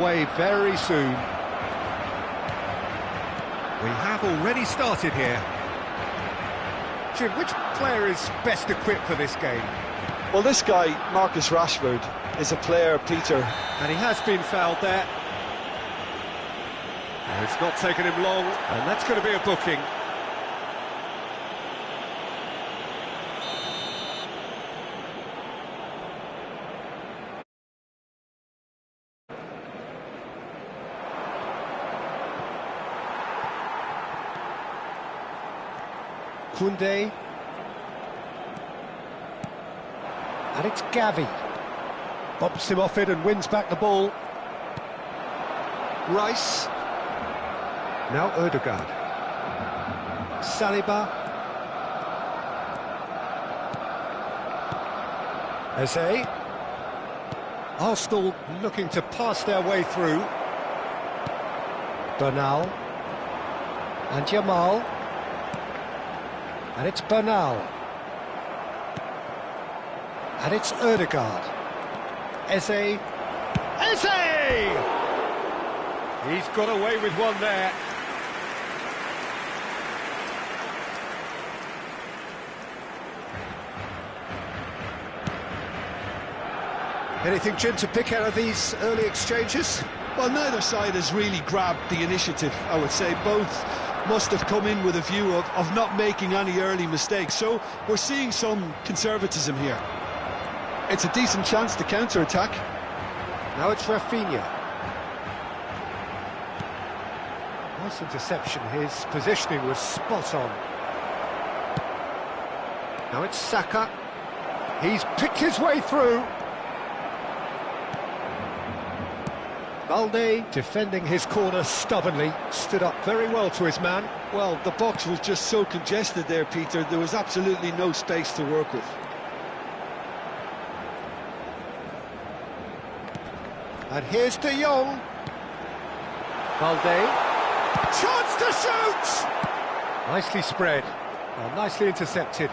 Way very soon. We have already started here. Jim, which player is best equipped for this game? Well, this guy, Marcus Rashford, is a player, Peter. And he has been fouled there. It's not taken him long, and that's going to be a booking. Koundé. And it's Gavi. Bumps him off it and wins back the ball. Rice. Now Ødegaard. Saliba. Eze. Arsenal looking to pass their way through. Bernal. And Jamal. And it's Bernal. And it's Ødegaard. Eze. Eze! He's got away with one there. Anything, Jim, to pick out of these early exchanges? Well, neither side has really grabbed the initiative, I would say. Both must have come in with a view of not making any early mistakes. So we're seeing some conservatism here. It's a decent chance to counter-attack. Now it's Rafinha. Nice interception. His positioning was spot on. Now it's Saka. He's picked his way through. Balde, defending his corner stubbornly, stood up very well to his man. Well, the box was just so congested there, Peter. There was absolutely no space to work with. And here's De Jong. Balde. Chance to shoot! Nicely spread. Well, nicely intercepted.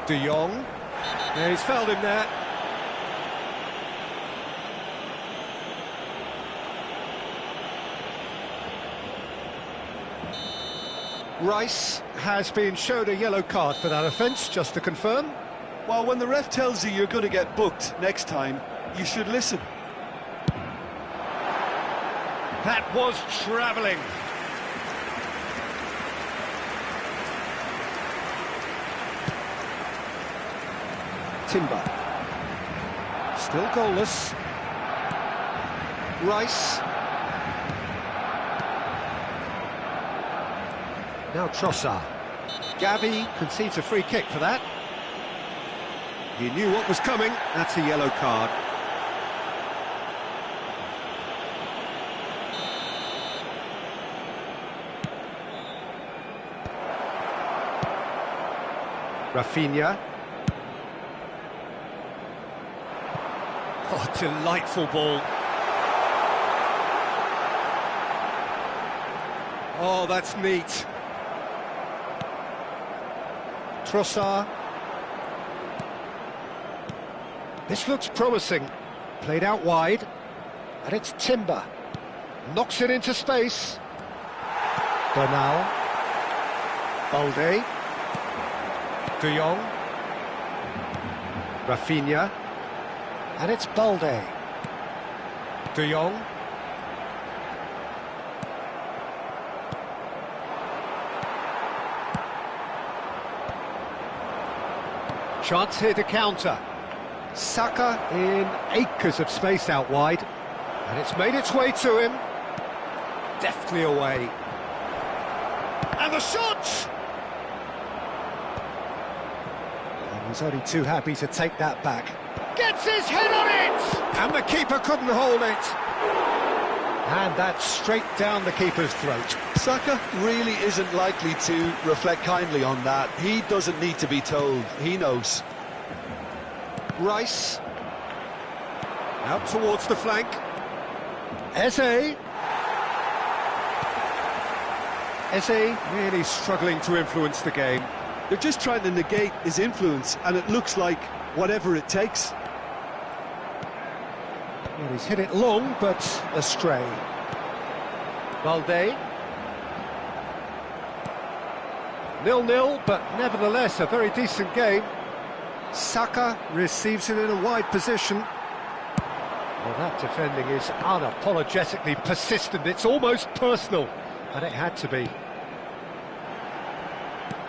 De Jong. Yeah, he's fouled him there. Rice has been showed a yellow card for that offence, just to confirm. Well, when the ref tells you you're going to get booked next time, you should listen. That was travelling. Timber. Still goalless. Rice. Now Trossard. Gavi concedes a free kick for that. He knew what was coming. That's a yellow card. Rafinha. Oh, delightful ball. Oh, that's neat. Trossard. This looks promising. Played out wide. And it's Timber. Knocks it into space. Bernal. Balde. De Jong. Rafinha. And it's Balde. De Jong. Chance here to counter. Saka in acres of space out wide. And it's made its way to him. Deftly away. And the shot! And he's only too happy to take that back. Gets his head on it! And the keeper couldn't hold it. And that's straight down the keeper's throat. Saka really isn't likely to reflect kindly on that. He doesn't need to be told. He knows. Rice. Out towards the flank. Eze. Eze really struggling to influence the game. They're just trying to negate his influence, and it looks like whatever it takes. Well, he's hit it long, but astray. Balde. 0-0, but nevertheless a very decent game. Saka receives it in a wide position. Well, that defending is unapologetically persistent. It's almost personal, and it had to be.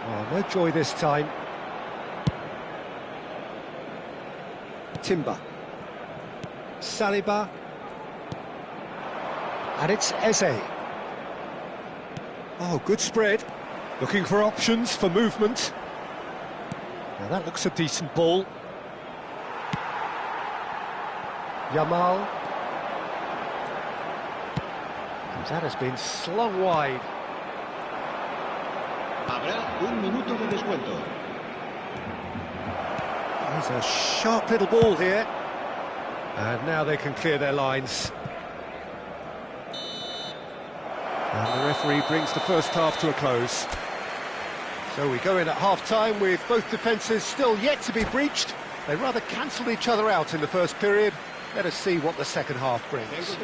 Oh, no joy this time. Timber. Saliba. And it's Eze. Oh, good spread. Looking for options for movement. Now that looks a decent ball. Yamal. That has been slung wide. Habrá un minuto de descuento. There's a sharp little ball here. And now they can clear their lines. And the referee brings the first half to a close. So we go in at half-time with both defences still yet to be breached. They rather cancelled each other out in the first period. Let us see what the second half brings.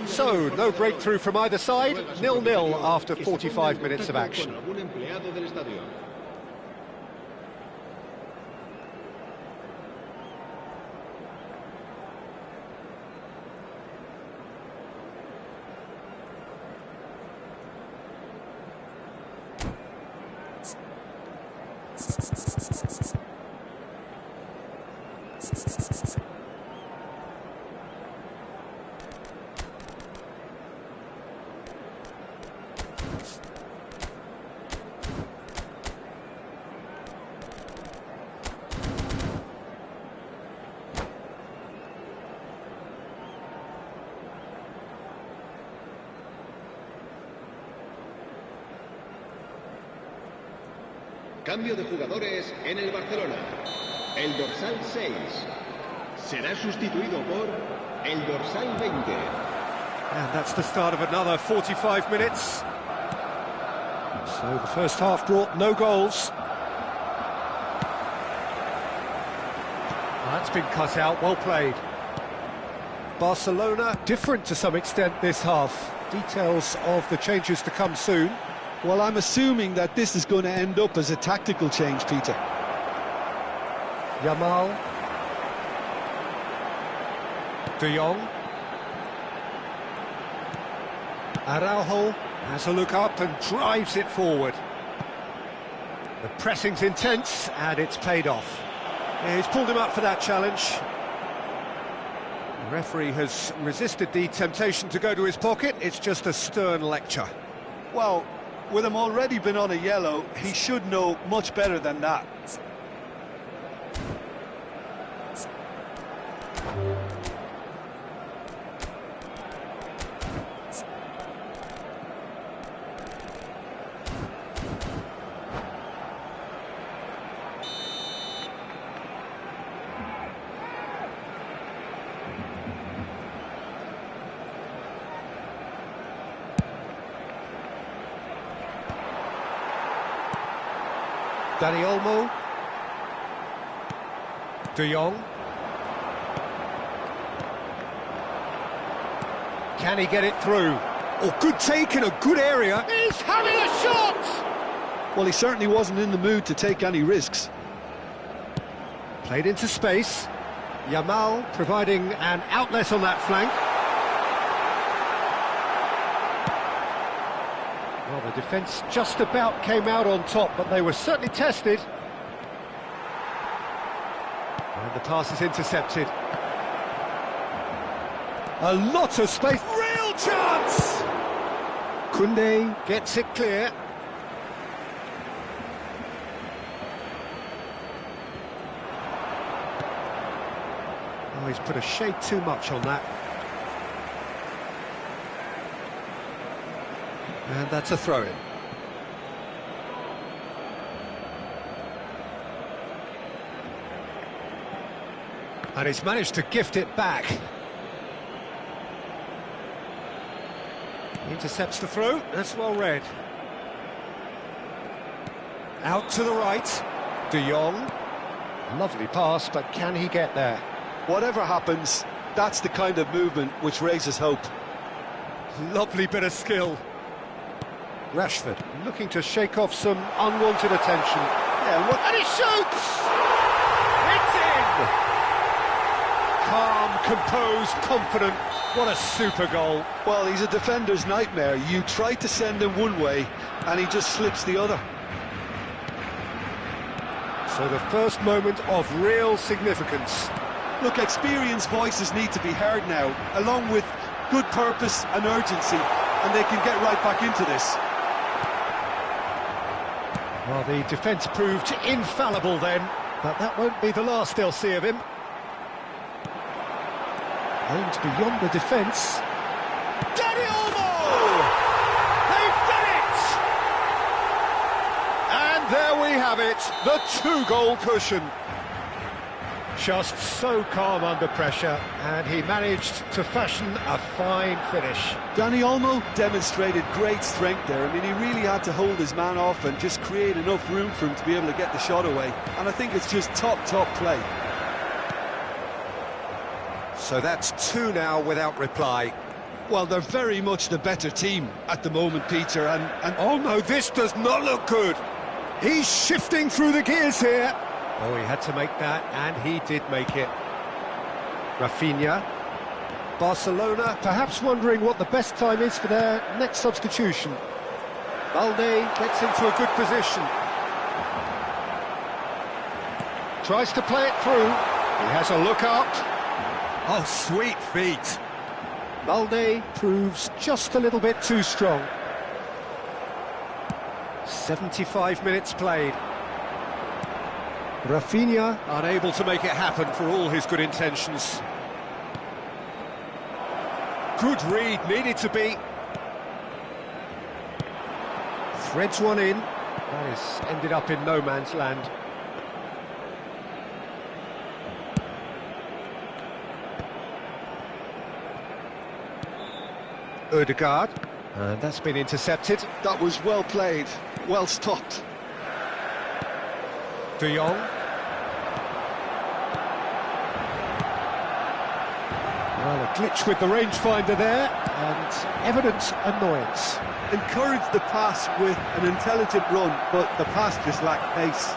So, no breakthrough from either side. 0-0 after 45 minutes of action. Cambio de jugadores en el Barcelona. El dorsal 6 será sustituido por el dorsal 20. And that's the start of another 45 minutes. So the first half brought no goals. That's been cut out, well played. Barcelona different to some extent this half. Details of the changes to come soon. Well, I'm assuming that this is going to end up as a tactical change, Peter. Yamal. De Jong. Araujo has a look up and drives it forward. The pressing's intense and it's paid off. Yeah, he's pulled him up for that challenge. The referee has resisted the temptation to go to his pocket. It's just a stern lecture. Well, with him already been on a yellow, he should know much better than that. Dani Olmo. De Jong. Can he get it through? Oh, good take in a good area. He's having a shot! Well, he certainly wasn't in the mood to take any risks. Played into space. Yamal providing an outlet on that flank. Well, the defence just about came out on top, but they were certainly tested. And the pass is intercepted. A lot of space. Real chance! Koundé gets it clear. Oh, he's put a shade too much on that. And that's a throw-in. And he's managed to gift it back. Intercepts the throw, that's well read. Out to the right, De Jong. Lovely pass, but can he get there? Whatever happens, That's the kind of movement which raises hope. Lovely bit of skill. Rashford looking to shake off some unwanted attention. And he shoots! It's in! Calm, composed, confident. What a super goal. Well, he's a defender's nightmare. You try to send him one way, and he just slips the other. So the first moment of real significance. Look, experienced voices need to be heard now, along with good purpose and urgency, and they can get right back into this. Well, the defence proved infallible then, but that won't be the last they'll see of him. Aimed beyond the defence. Dani Olmo! They've done it! And there we have it, the two-goal cushion. Just so calm under pressure, and he managed to fashion a fine finish. Dani Olmo demonstrated great strength there. I mean, he really had to hold his man off and just create enough room for him to be able to get the shot away. And I think it's just top play. So that's two now without reply. Well, they're very much the better team at the moment, Peter, and oh no, this does not look good. He's shifting through the gears here. Oh, he had to make that, and he did make it. Rafinha. Barcelona perhaps wondering what the best time is for their next substitution. Balde gets into a good position. Tries to play it through. He has a look up. Oh, sweet feet. Balde proves just a little bit too strong. 75 minutes played. Rafinha unable to make it happen for all his good intentions. Good read, needed to be. Threads one in. That has ended up in no man's land. Ødegaard, and that's been intercepted. that was well played, well stopped. De Jong. Well, a glitch with the rangefinder there, and evident annoyance. Encouraged the pass with an intelligent run, but the pass just lacked pace.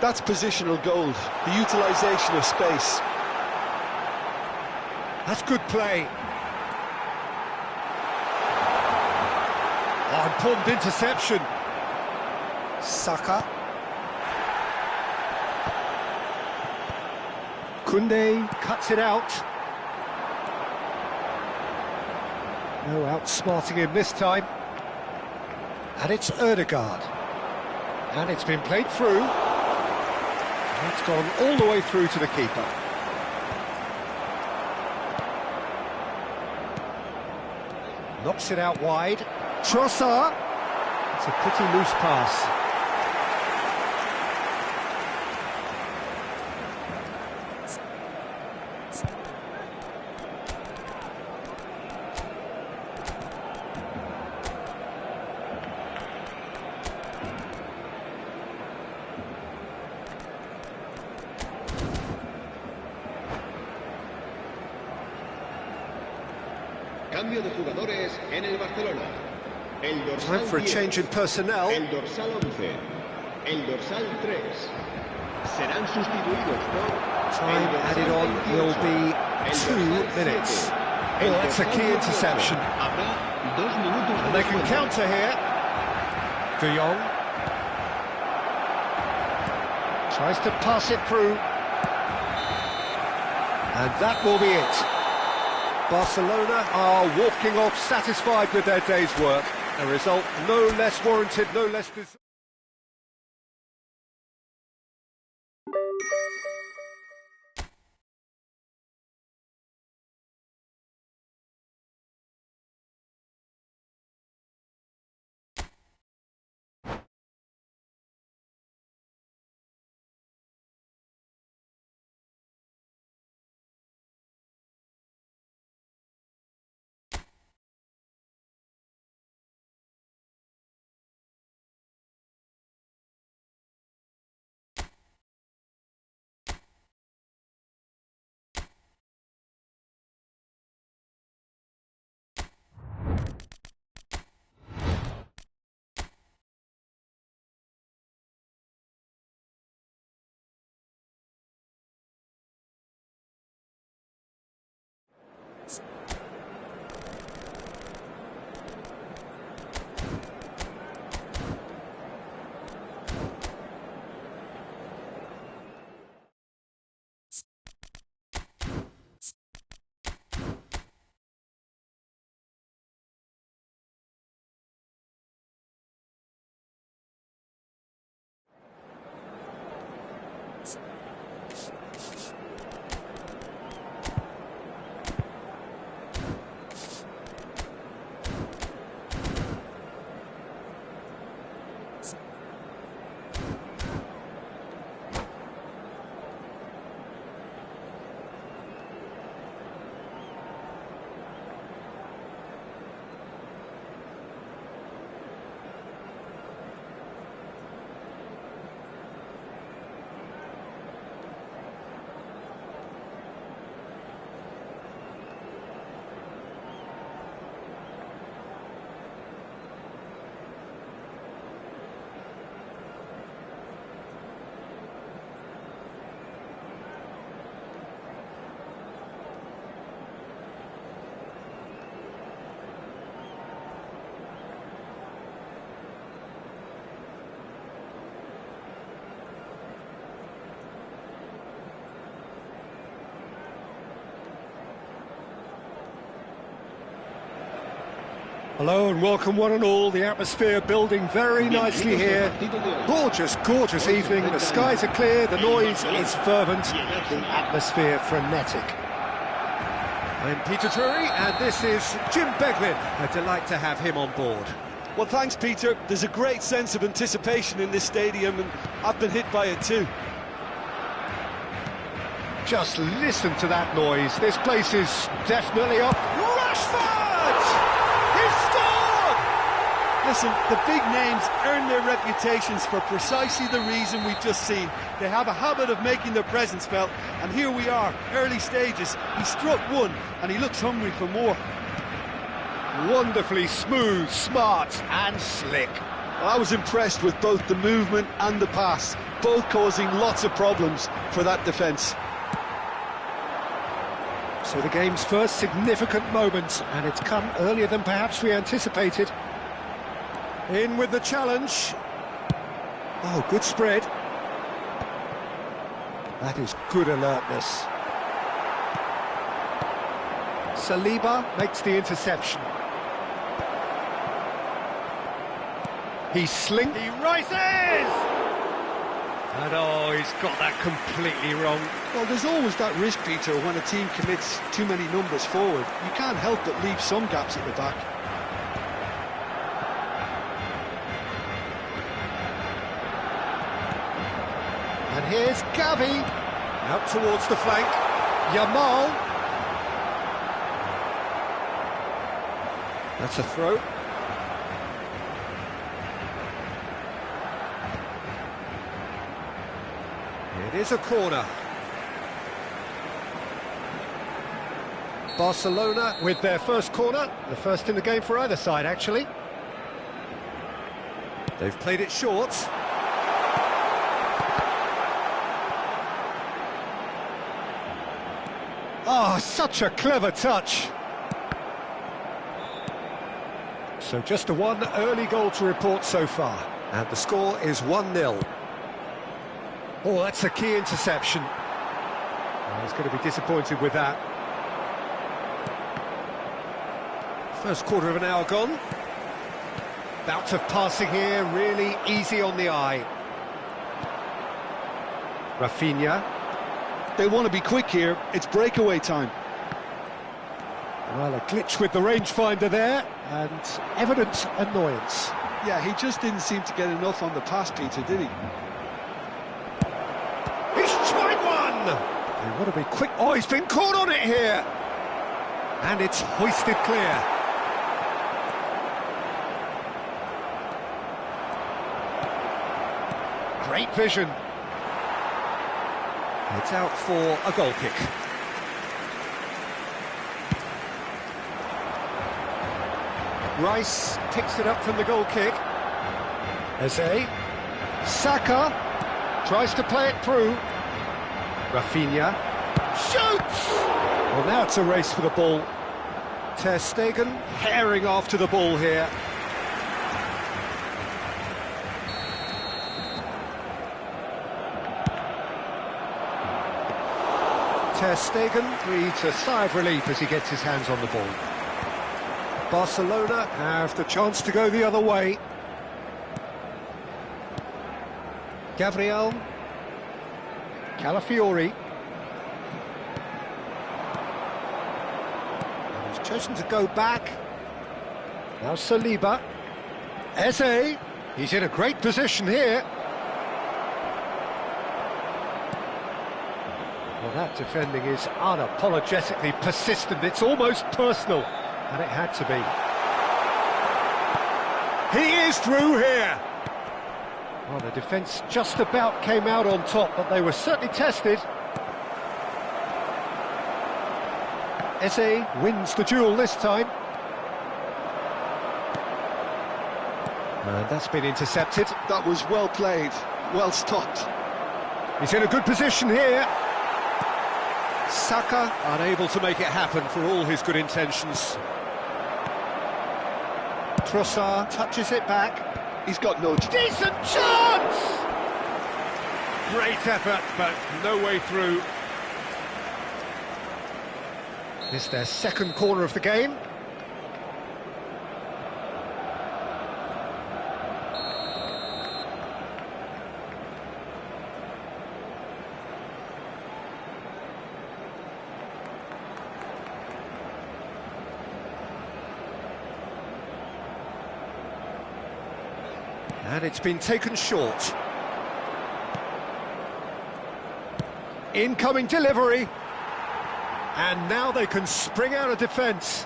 That's positional gold, the utilisation of space. That's good play. Oh, important interception. Saka. Koundé cuts it out. No outsmarting him this time. And it's Ødegaard. And it's been played through. And it's gone all the way through to the keeper. Knocks it out wide. Trossard. It's a pretty loose pass. Cambio de jugadores en el Barcelona. El dorsal Time for a 10, change in personnel. el dorsal 11, el dorsal 3. Serán sustituidos por... Time added on will be 2 minutes. Oh, that's a key interception. Habrá 2 minutos de And they can descuento. counter here. De Jong. Tries to pass it through. And that will be it. Barcelona are walking off satisfied with their day's work. A result no less warranted, no less deserved. Hello and welcome one and all. The atmosphere building very nicely here. Gorgeous, gorgeous evening. The skies are clear, the noise is fervent, the atmosphere frenetic. I'm Peter Drury and this is Jim Beglin. A delight to have him on board. Well, thanks, Peter. There's a great sense of anticipation in this stadium, and I've been hit by it too. Just listen to that noise. This place is definitely up. Rashford! He's scored! Listen, the big names earn their reputations for precisely the reason we've just seen. They have a habit of making their presence felt, and here we are, early stages. He struck one, and he looks hungry for more. Wonderfully smooth, smart and slick. I was impressed with both the movement and the pass, both causing lots of problems for that defence. So the game's first significant moment, and it's come earlier than perhaps we anticipated. In with the challenge. Oh, good spread. That is good alertness. Saliba makes the interception. He rises! And oh, he's got that completely wrong. Well, there's always that risk, Peter, when a team commits too many numbers forward. You can't help but leave some gaps at the back. And here's Gavi, out towards the flank. Yamal. That's a throw. It is a corner. Barcelona with their first corner, the first in the game for either side, actually. They've played it short. Oh, such a clever touch. So just a one early goal to report so far. And the score is 1-0. Oh, that's a key interception. Oh, he's going to be disappointed with that. First quarter of an hour gone. Bout of passing here, really easy on the eye. Rafinha. They want to be quick here, it's breakaway time. Well, a glitch with the rangefinder there, and evident annoyance. Yeah, he just didn't seem to get enough on the pass, Peter, did he? He's tried one! They want to be quick. Oh, he's been caught on it here! And it's hoisted clear. Great vision. It's out for a goal kick. Rice picks it up from the goal kick. Eze. Saka tries to play it through. Rafinha shoots! Well, now it's a race for the ball. Ter Stegen herring after the ball here. Ter Stegen breathes a sigh of relief as he gets his hands on the ball. Barcelona have the chance to go the other way. Gabriel. Calafiori. And he's chosen to go back. Now Saliba. Eze. He's in a great position here. Well, that defending is unapologetically persistent. It's almost personal, and it had to be. He is through here. Well, the defence just about came out on top, but they were certainly tested. Eze wins the duel this time. And that's been intercepted. That was well played, well stopped. He's in a good position here. Saka unable to make it happen for all his good intentions. Trossard touches it back. He's got no... Decent chance! Great effort, but no way through. It's their second corner of the game. And it's been taken short. Incoming delivery. And now they can spring out of defence.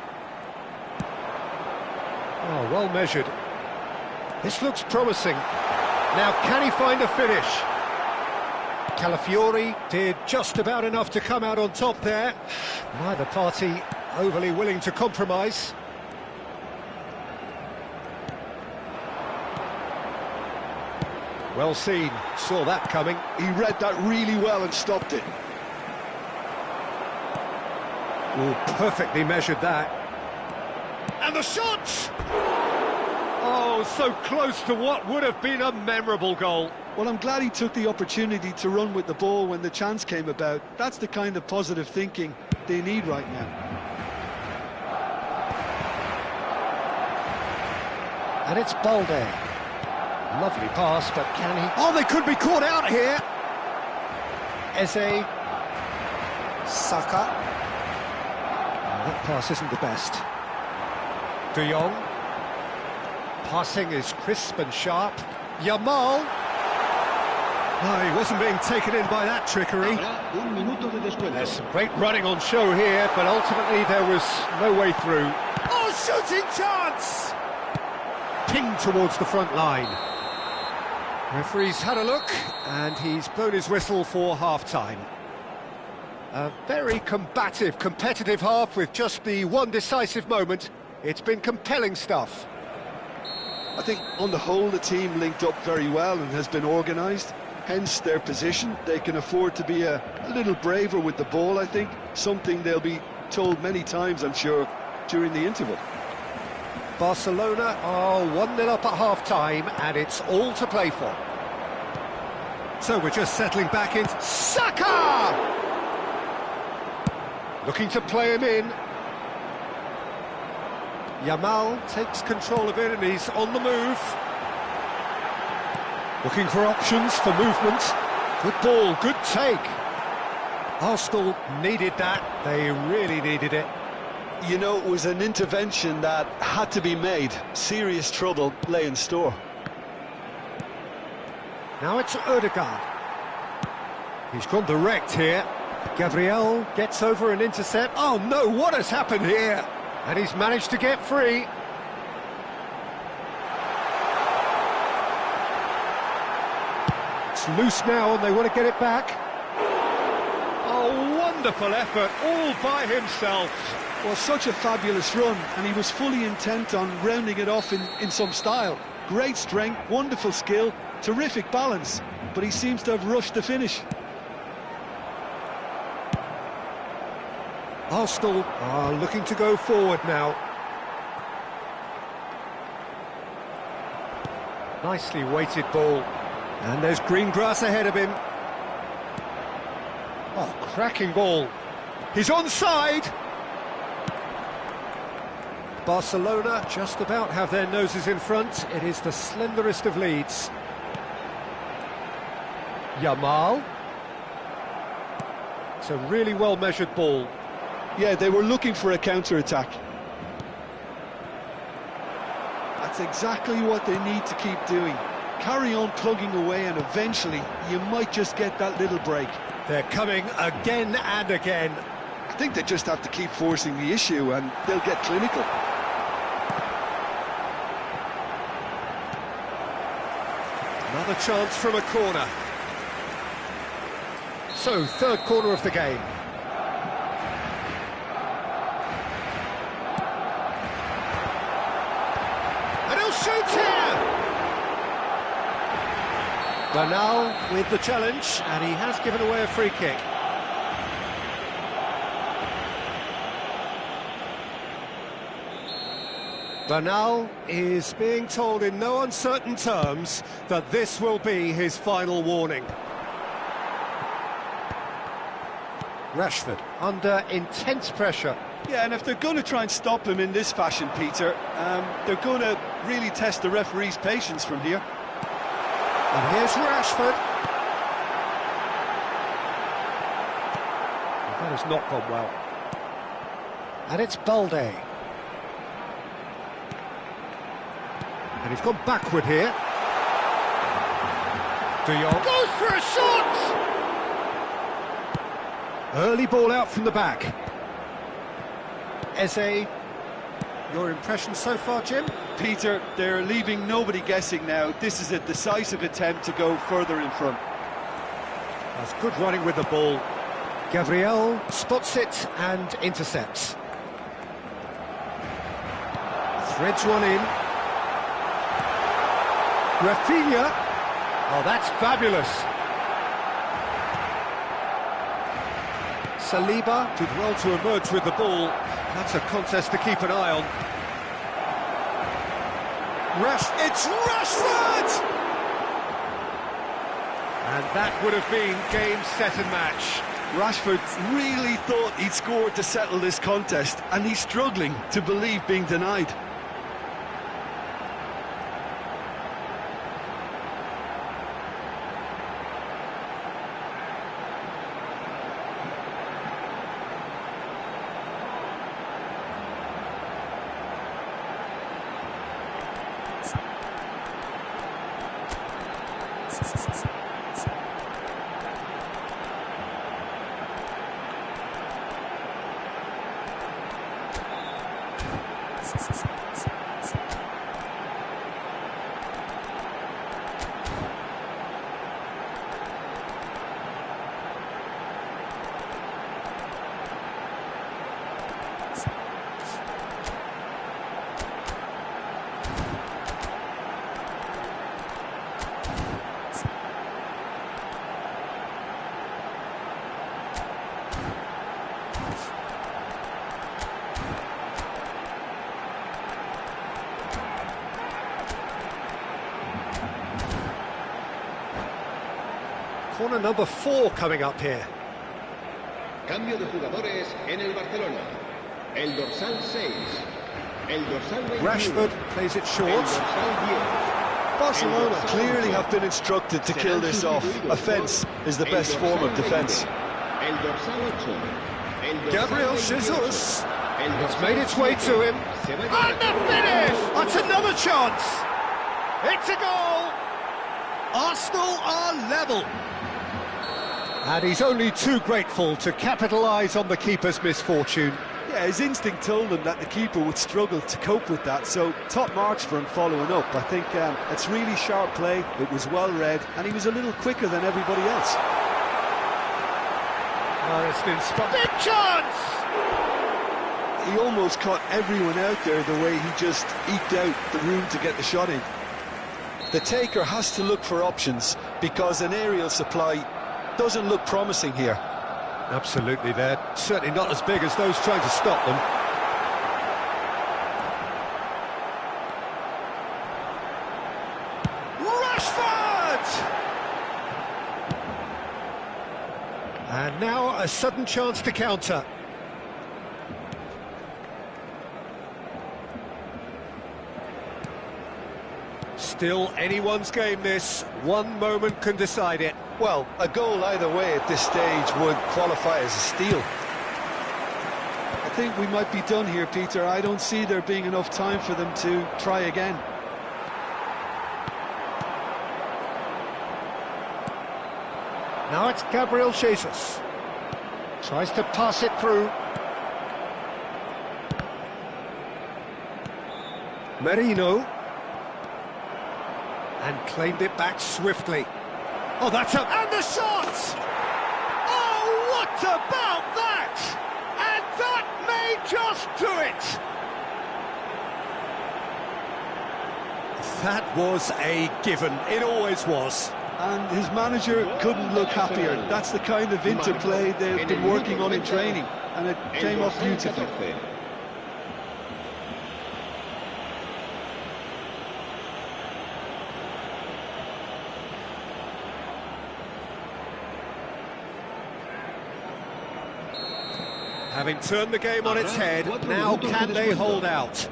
Oh, well measured. This looks promising. Now, can he find a finish? Calafiori did just about enough to come out on top there. Neither party overly willing to compromise. Well seen, saw that coming. He read that really well and stopped it. Oh, perfectly measured that. And the shot! Oh, so close to what would have been a memorable goal. Well, I'm glad he took the opportunity to run with the ball when the chance came about. That's the kind of positive thinking they need right now. And it's Balde. Lovely pass, but can he... Oh, they could be caught out here! Eze. Saka. Oh, that pass isn't the best. De Jong. Passing is crisp and sharp. Yamal. Oh, he wasn't being taken in by that trickery. There's some great running on show here, but ultimately there was no way through. Oh, shooting chance! Pinged towards the front line. Referee's had a look, and he's blown his whistle for half-time. A very combative, competitive half with just the one decisive moment. It's been compelling stuff. I think on the whole the team linked up very well and has been organised, hence their position. They can afford to be a little braver with the ball, I think, something they'll be told many times, I'm sure, during the interval. Barcelona are 1-0 up at half-time, and it's all to play for. So we're just settling back in. Saka! Looking to play him in. Yamal takes control of it and he's on the move. Looking for options for movement. Good ball, good take. Arsenal needed that, they really needed it. You know, it was an intervention that had to be made. Serious trouble lay in store. Now it's Ødegaard. He's gone direct here. Gabriel gets over an intercept. Oh no, what has happened here? And he's managed to get free. It's loose now and they want to get it back. Oh, wonderful effort, all by himself. Well, such a fabulous run, and he was fully intent on rounding it off in some style. Great strength, wonderful skill, terrific balance, but he seems to have rushed the finish. Arsenal are looking to go forward now. Nicely weighted ball. And there's green grass ahead of him. Oh, cracking ball. He's onside! Barcelona just about have their noses in front. It is the slenderest of leads. Yamal. It's a really well-measured ball. Yeah, they were looking for a counter-attack. That's exactly what they need to keep doing. Carry on plugging away and eventually you might just get that little break. They're coming again and again. I think they just have to keep forcing the issue and they'll get clinical. Another chance from a corner. So, third corner of the game. And he'll shoot here! Bernal with the challenge, and he has given away a free kick. Bernal is being told in no uncertain terms that this will be his final warning. Rashford under intense pressure. Yeah, and if they're going to try and stop him in this fashion, Peter, they're going to really test the referee's patience from here. And here's Rashford. That has not gone well. And it's Balde. And he's gone backward here. De Jong goes for a shot! Early ball out from the back. Eze, your impression so far, Jim? Peter, they're leaving nobody guessing now. This is a decisive attempt to go further in front. That's good running with the ball. Gabriel spots it and intercepts. Threads one in. Rafinha. Oh, that's fabulous. Saliba did well to emerge with the ball. That's a contest to keep an eye on. It's Rashford! And that would have been game, set and match. Rashford really thought he'd scored to settle this contest, and he's struggling to believe being denied. Corner number 4 coming up here. Cambio de jugadores en el Barcelona. El dorsal 6. El dorsal 21. Rashford plays it El short. dorsal 10. Barcelona El dorsal clearly 11. have been instructed to kill this off. Offence is the best form of defence. El dorsal 8. El dorsal Gabriel 22. Jesus. El It's dorsal made its way 7. to him. Se va And the finish! That's another chance! It's a goal! Arsenal are level. And he's only too grateful to capitalise on the keeper's misfortune. Yeah, his instinct told him that the keeper would struggle to cope with that, so top marks for him following up. I think it's really sharp play, it was well read, and he was a little quicker than everybody else. Oh, it's been spot. Big chance! He almost caught everyone out there the way he just eked out the room to get the shot in. The taker has to look for options, because an aerial supply doesn't look promising here. Absolutely, they're certainly not as big as those trying to stop them. Rashford! And now a sudden chance to counter. Still anyone's game this, one moment can decide it. Well, a goal either way at this stage would qualify as a steal. I think we might be done here, Peter. I don't see there being enough time for them to try again. Now it's Gabriel Jesus. Tries to pass it through. Merino. And claimed it back swiftly. Oh, that's up. And the shot! Oh, what about that? And that may just do it! That was a given. It always was. And his manager couldn't look happier. That's the kind of interplay they've been working on in training, and it came off beautifully. Having turned the game on its head, now can they hold out?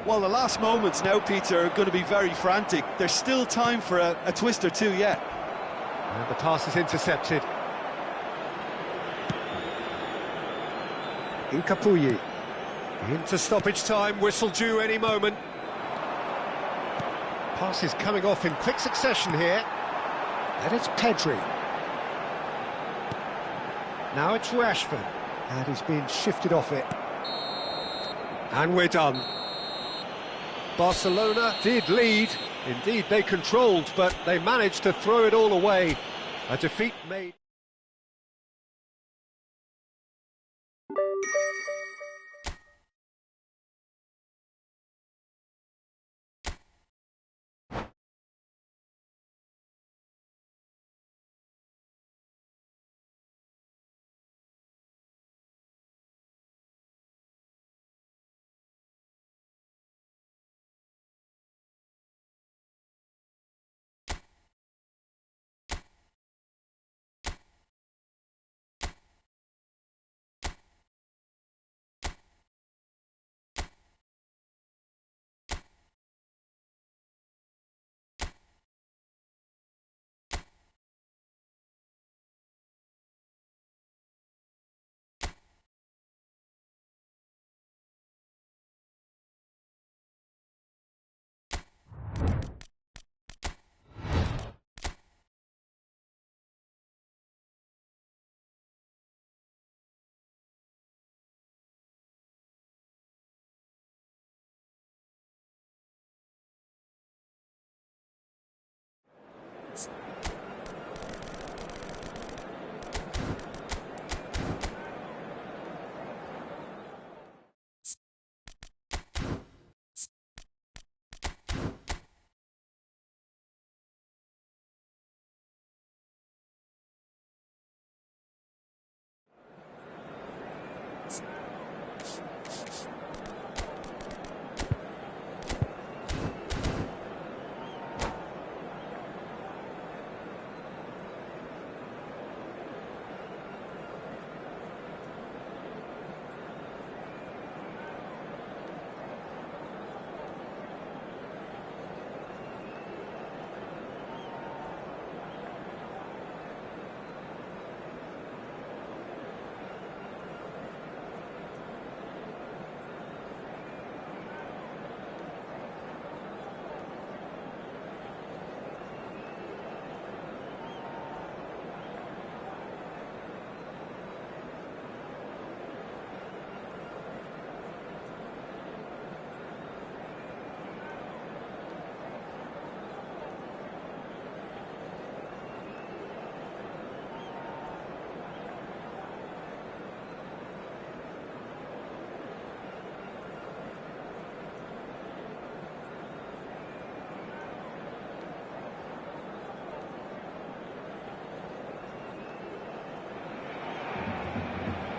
Well, the last moments now, Peter, are going to be very frantic. There's still time for a twist or two yet. And the pass is intercepted. Incapuyi. Into stoppage time, whistle due any moment. Pass is coming off in quick succession here. And it's Pedri. Now it's Rashford. And he's been shifted off it. And we're done. Barcelona did lead. Indeed, they controlled, but they managed to throw it all away. A defeat made...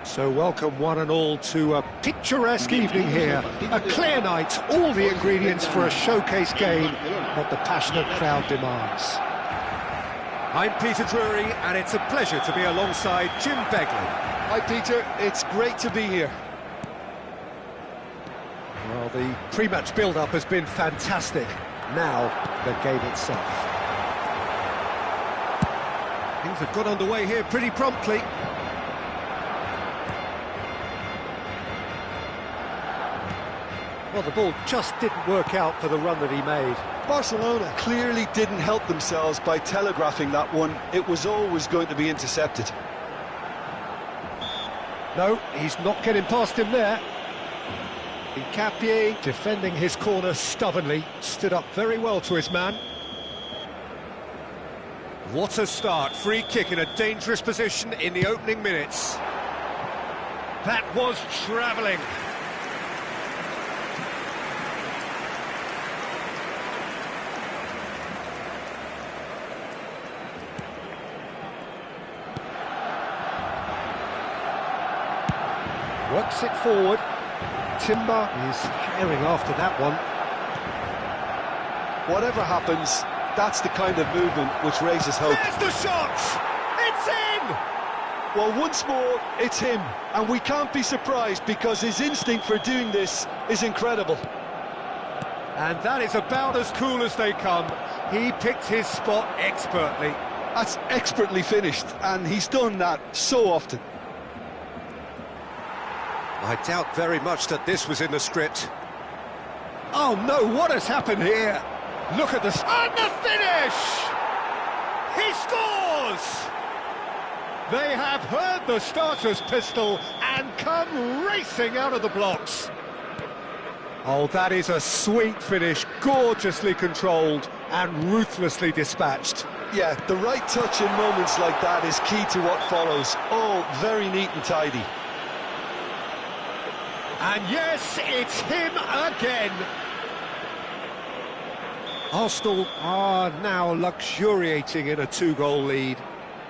So welcome one and all to a picturesque evening here. A clear night, all the ingredients for a showcase game, what the passionate crowd demands. I'm Peter Drury, and it's a pleasure to be alongside Jim Beglin. Hi Peter, it's great to be here. Well, the pre-match build-up has been fantastic. Now, the game itself. Things have got underway here pretty promptly. Well, the ball just didn't work out for the run that he made. Barcelona clearly didn't help themselves by telegraphing that one. It was always going to be intercepted. No, he's not getting past him there. Hincapié, defending his corner stubbornly, stood up very well to his man. What a start, free kick in a dangerous position in the opening minutes. That was travelling. Works it forward. Timber is herring after that one. Whatever happens, that's the kind of movement which raises hope. There's the shot! It's in! Well, once more, it's him. And we can't be surprised because his instinct for doing this is incredible. And that is about as cool as they come. He picked his spot expertly. That's expertly finished, and he's done that so often. I doubt very much that this was in the script. Oh no, what has happened here? Look at this. And the finish! He scores! They have heard the starter's pistol and come racing out of the blocks. Oh, that is a sweet finish, gorgeously controlled and ruthlessly dispatched. Yeah, the right touch in moments like that is key to what follows. All very neat and tidy. And yes, it's him again. Arsenal are now luxuriating in a 2-goal lead.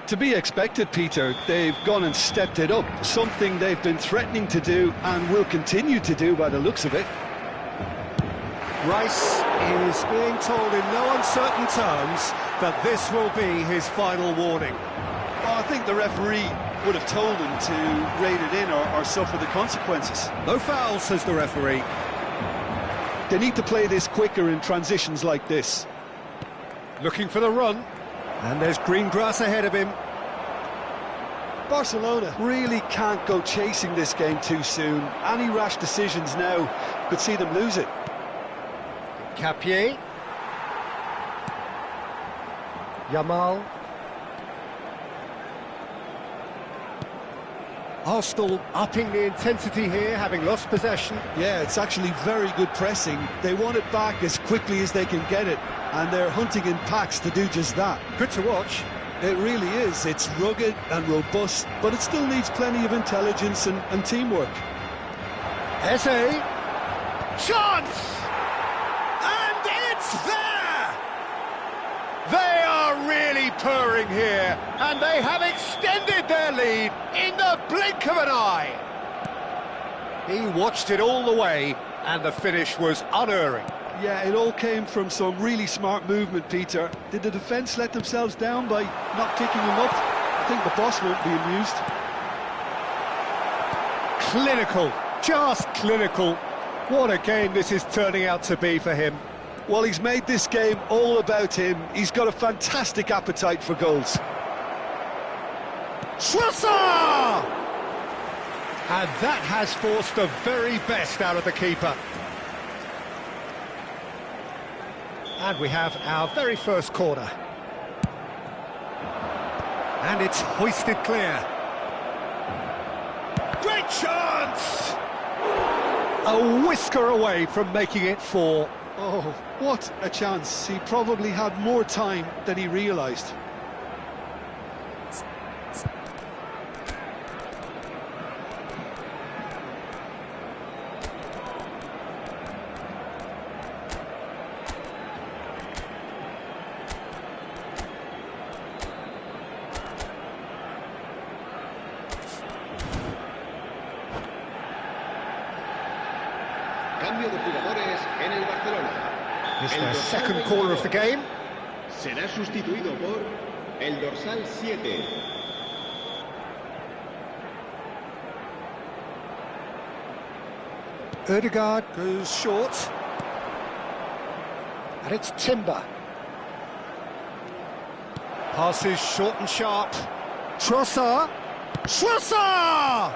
To be expected, Peter. They've gone and stepped it up, something they've been threatening to do and will continue to do by the looks of it. Rice is being told in no uncertain terms that this will be his final warning. Well, I think the referee would have told him to rein it in or suffer the consequences. No foul, says the referee. They need to play this quicker in transitions like this. Looking for the run, and there's green grass ahead of him. Barcelona really can't go chasing this game too soon. Any rash decisions now could see them lose it. Capier. Yamal. Arsenal upping the intensity here, having lost possession. Yeah, it's actually very good pressing. They want it back as quickly as they can get it, and they're hunting in packs to do just that. Good to watch. It really is. It's rugged and robust, but it still needs plenty of intelligence and teamwork. Eze. Chance! And it's there! They are really purring here, and they have extended their lead in the blink of an eye. He watched it all the way, and the finish was unerring. Yeah, it all came from some really smart movement, Peter. Did the defence let themselves down by not kicking him up? I think the boss won't be amused. Clinical, just clinical. What a game this is turning out to be for him. Well, he's made this game all about him. He's got a fantastic appetite for goals. Schwarzer! And that has forced the very best out of the keeper. And we have our very first corner. And it's hoisted clear. Great chance! A whisker away from making it 4. Oh, what a chance. He probably had more time than he realised. Cambio de jugadores en el Barcelona. It's El their dorsal second corner of the game. será sustituido por el dorsal 7. Ødegaard goes short. And it's Timber. Passes short and sharp. Trossard. Trossard!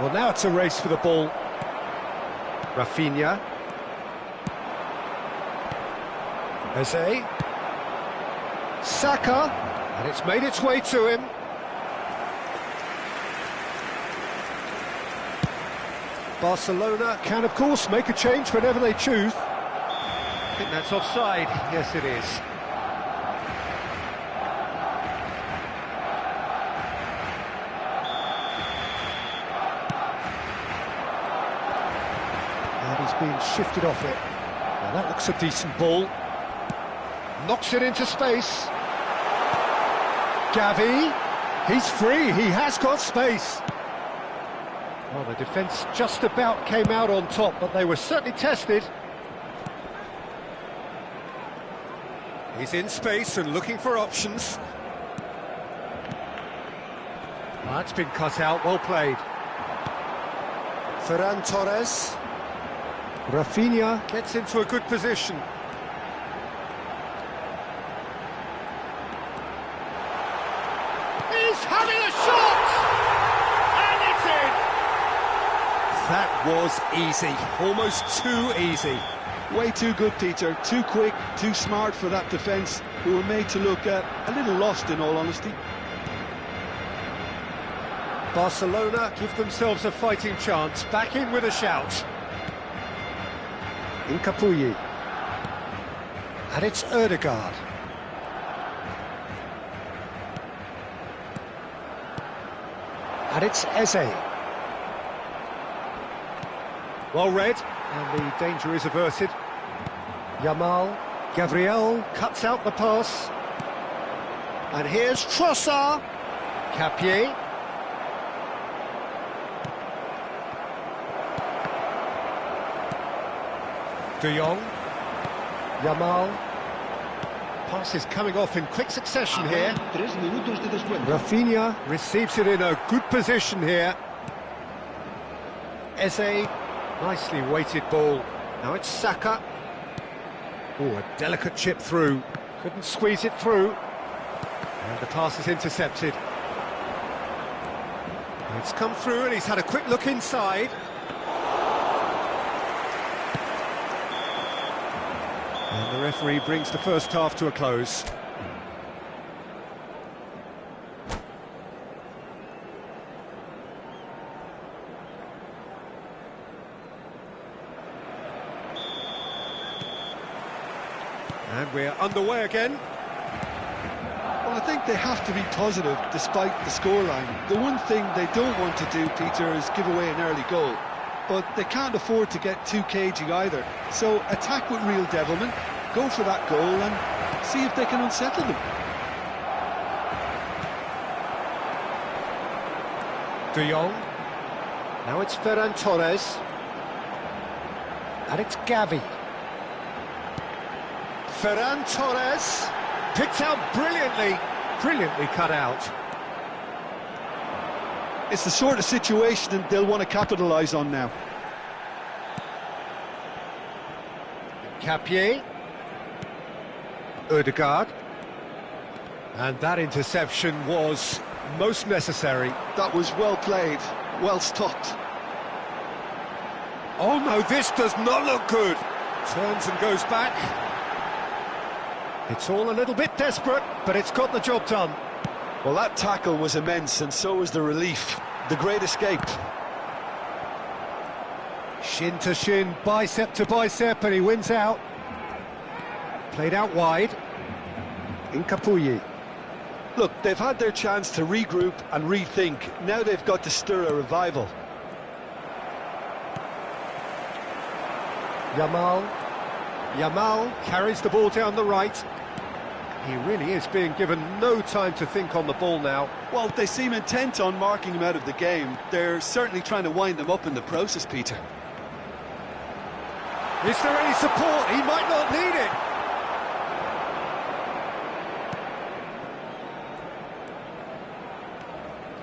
Well, now it's a race for the ball. Rafinha. Eze. Saka. And it's made its way to him. Barcelona can, of course, make a change whenever they choose. I think that's offside. Yes, it is. And he's being shifted off it. Now that looks a decent ball. Knocks it into space. Gavi. He's free. He has got space. Well, the defence just about came out on top, but they were certainly tested. He's in space and looking for options. That's been cut out, well played. Ferran Torres. Rafinha gets into a good position. He's having a shot! And it's in! That was easy, almost too easy. Way too good, Peter. Too quick, too smart for that defence, who were made to look a little lost, in all honesty. Barcelona give themselves a fighting chance. Back in with a shout. In Capuyi. And it's Ødegaard. And it's Eze. Well read, and the danger is averted. Yamal, Gabriel cuts out the pass. And here's Trossard. Capier. De Jong. Yamal. Pass is coming off in quick succession here. 3 minutos de descuento. Rafinha receives it in a good position here. Eze, nicely weighted ball. Now it's Saka. Oh, a delicate chip through. Couldn't squeeze it through. And the pass is intercepted. It's come through and he's had a quick look inside. And the referee brings the first half to a close. And we're underway again. Well, I think they have to be positive despite the scoreline. The one thing they don't want to do, Peter, is give away an early goal. But they can't afford to get too cagey either. So attack with real devilment, go for that goal and see if they can unsettle them. De Jong. Now it's Ferran Torres. And it's Gavi. Ferran Torres. Picked out brilliantly. Brilliantly cut out. It's the sort of situation they'll want to capitalise on now. Capier. Ødegaard. And that interception was most necessary. That was well played, well stopped. Oh no, this does not look good. Turns and goes back. It's all a little bit desperate, but it's got the job done. Well, that tackle was immense, and so was the relief. The great escape. Shin to shin, bicep to bicep, and he wins out. Played out wide. In Capuyi. Look, they've had their chance to regroup and rethink. Now they've got to stir a revival. Yamal. Yamal carries the ball down the right. He really is being given no time to think on the ball now. Well, they seem intent on marking him out of the game. They're certainly trying to wind him up in the process, Peter. Is there any support? He might not need it.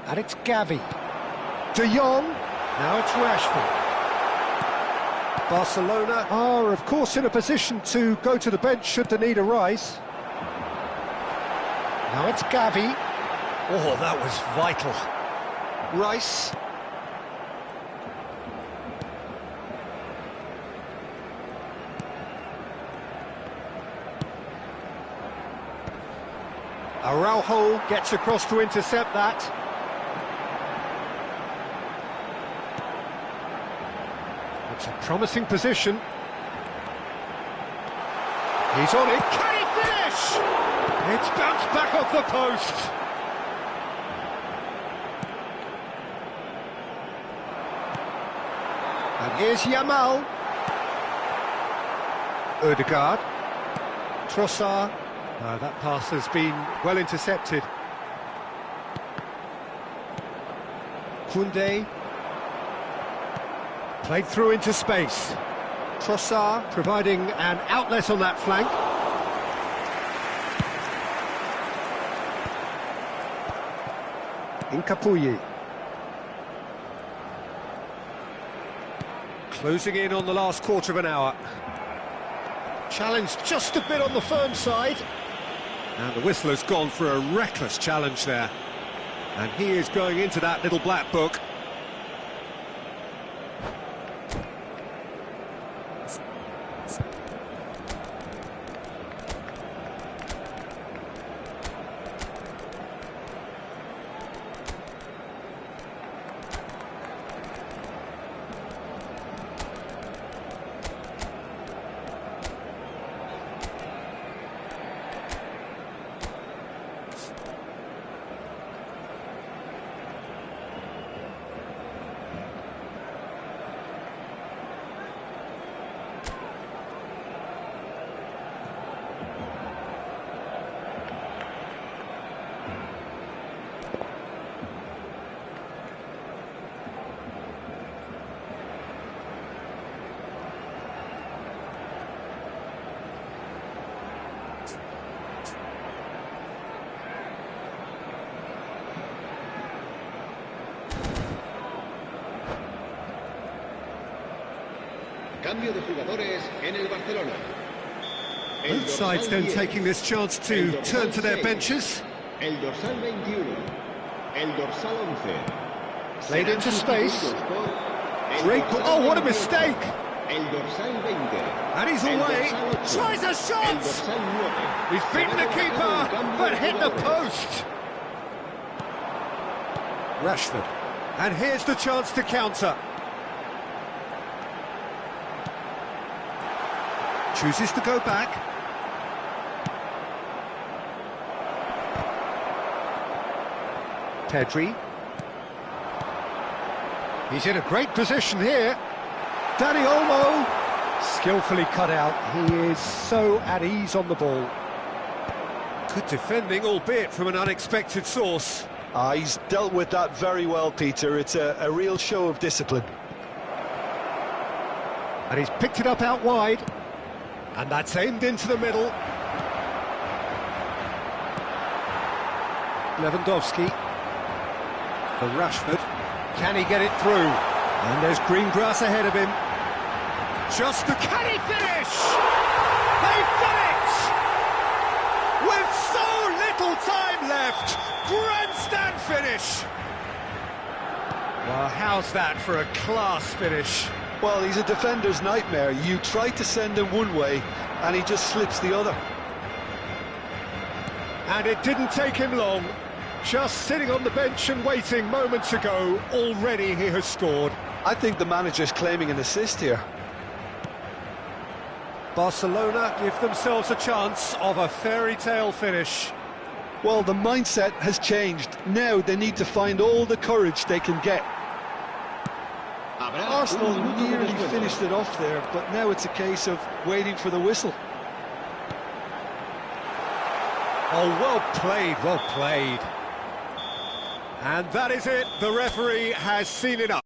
And it's Gavi. De Jong. Now it's Rashford. Barcelona are, of course, in a position to go to the bench should the need arise. Now it's Gavi. Oh, that was vital. Rice. Araujo gets across to intercept that. It's a promising position. He's on it. Can he finish? It's bounced back off the post. And here's Yamal. Ødegaard. Trossard. No, that pass has been well intercepted. Koundé. Played through into space. Trossard providing an outlet on that flank. In Capuyi. Closing in on the last quarter of an hour. Challenge just a bit on the firm side. And the whistler's gone for a reckless challenge there. And he is going into that little black book. Cambio de jugadores en el Barcelona. El Both sides dorsal then 10, taking this chance el to dorsal turn to their 6, benches. El dorsal 21. El dorsal 11. Played Serán into space. sustituidos por el Great dorsal ball. Oh, what a 28, mistake! El dorsal 20. And he's el away. dorsal 8, Tries a El shot! dorsal 9. He's beaten the keeper, but hit the post. Rashford. And here's the chance to counter. Chooses to go back. Pedri. He's in a great position here. Dani Olmo. Skillfully cut out. He is so at ease on the ball. Good defending, albeit from an unexpected source. He's dealt with that very well, Peter. It's a real show of discipline. And he's picked it up out wide. And that's aimed into the middle. Lewandowski. For Rashford. Can he get it through? And there's green grass ahead of him. Just the... Can he finish? They've done it! With so little time left. Grandstand finish. Well, how's that for a class finish? Well, he's a defender's nightmare. You try to send him one way, and he just slips the other. And it didn't take him long. Just sitting on the bench and waiting moments ago, already he has scored. I think the manager's claiming an assist here. Barcelona give themselves a chance of a fairy tale finish. Well, the mindset has changed. Now they need to find all the courage they can get. Arsenal nearly finished it off there, but now it's a case of waiting for the whistle. Oh, well played, well played. And that is it. The referee has seen it up.